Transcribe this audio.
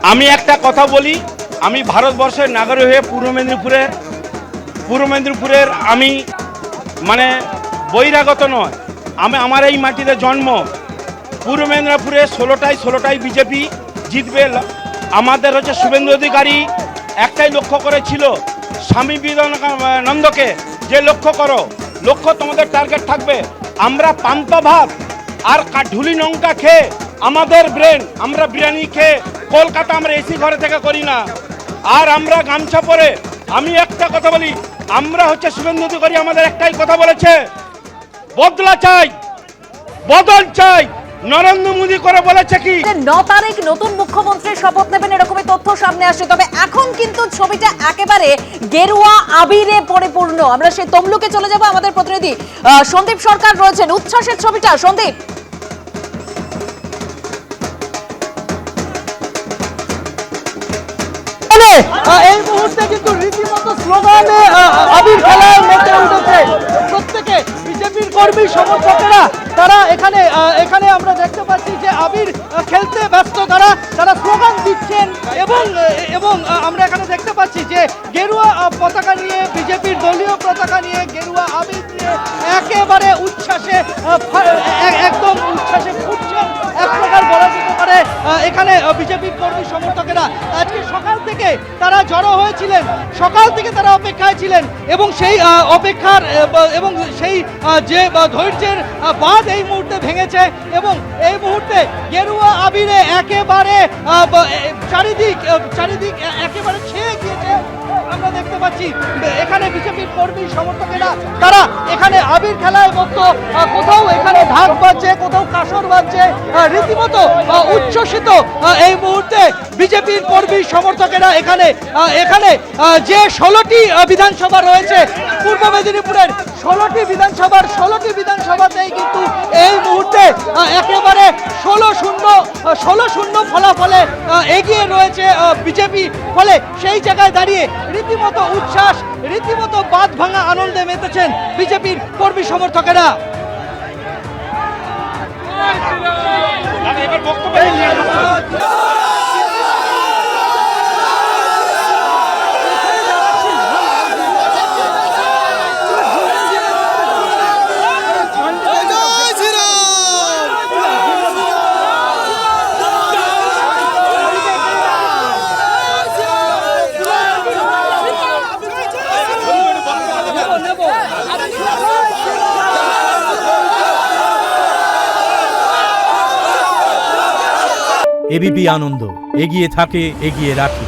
আমি একটা কথা বলি, আমি ভারতবর্ষের নাগরিক হয়ে পূর্ব মেদিনীপুরের আমি মানে বহিরাগত নয়, আমার এই মাটিতে জন্ম। পূর্ব মেদিনীপুরে 16টাই বিজেপি জিতবে। আমাদের হচ্ছে শুভেন্দু অধিকারী একটাই লক্ষ্য করেছিল, স্বামী বিবেকানন্দকে যে লক্ষ্য তোমাদের টার্গেট থাকবে। আমরা পান্তা ভাত আর ঢুলি লঙ্কা খেয়ে আমাদের আমরা বিরিয়ানি খেয়ে কলকাতা আমরা এসি ঘরে থেকে করি না। আর আমরা গামছা পরে, আমি একটা কথা বলি, আমরা হচ্ছে শুভেন্দু অধিকারী আমাদের একটাই কথা বলেছে, বদলা চাই, বদল চাই। নরেন্দ্র মোদী করে বলেছে কি 9 তারিখ নতুন মুখ্যমন্ত্রী শপথ নেবেন এরকমই তথ্য সামনে আসে। তবে এখন কিন্তু ছবিটা একেবারে গেরুয়া আবিরে পরিপূর্ণ। আমরা সেই তমলুকে চলে যাব, আমাদের প্রতিনিধি সন্দীপ সরকার রয়েছেন। উচ্ছ্বাসের ছবিটা সন্দীপ। এই মুহূর্তে কিন্তু রীতিমতো স্লোগানে আবির খেলার মধ্যে উঠেছে প্রত্যেকে বিজেপির কর্মী সমর্থকেরা। তারা এখানে আমরা দেখতে পাচ্ছি যে আবির খেলতে ব্যস্ত, তারা স্লোগান দিচ্ছেন এবং আমরা এখানে দেখতে পাচ্ছি যে গেরুয়া পতাকা নিয়ে, বিজেপির দলীয় পতাকা নিয়ে, গেরুয়া আবির নিয়ে একেবারে উচ্ছ্বাসে একদম উচ্ছ্বাসে ফুটছেন এক প্রকার বলা যেতে পারে এখানে বিজেপির কর্মী সমর্থকেরা। আজকে সকাল থেকে তারা জড়ো হয়েছিলেন, সকাল থেকে তারা অপেক্ষায় ছিলেন এবং সেই অপেক্ষার এবং সেই যে ধৈর্যের বাঁধ এই মুহূর্তে ভেঙেছে এবং এই মুহূর্তে গেরুয়া আবিরে একেবারে চারিদিক একেবারে ছেয়ে গিয়েছে। আমরা দেখতে পাচ্ছি এখানে বিজেপির কর্মী সমর্থকেরা তারা এখানে আবির খেলায় মতো, কোথাও এখানে ঢাক বাজছে, কোথাও কাসর বাজছে, রীতিমতো উচ্ছ্বসিত এই মুহূর্তে বিজেপির কর্মী সমর্থকেরা। এখানে যে 16টি বিধানসভা রয়েছে পূর্ব মেদিনীপুরের, 16টি বিধানসভাতেই কিন্তু এই মুহূর্তে একেবারে 16-0 ফলাফলে এগিয়ে রয়েছে বিজেপি। ফলে সেই জায়গায় দাঁড়িয়ে রীতিমতো উচ্ছ্বাস, রীতিমতো বাঁধ ভাঙা আনন্দে মেতেছেন বিজেপির কর্মী সমর্থকেরা। এবিপি আনন্দ, এগিয়ে থাকে, এগিয়ে রাখে।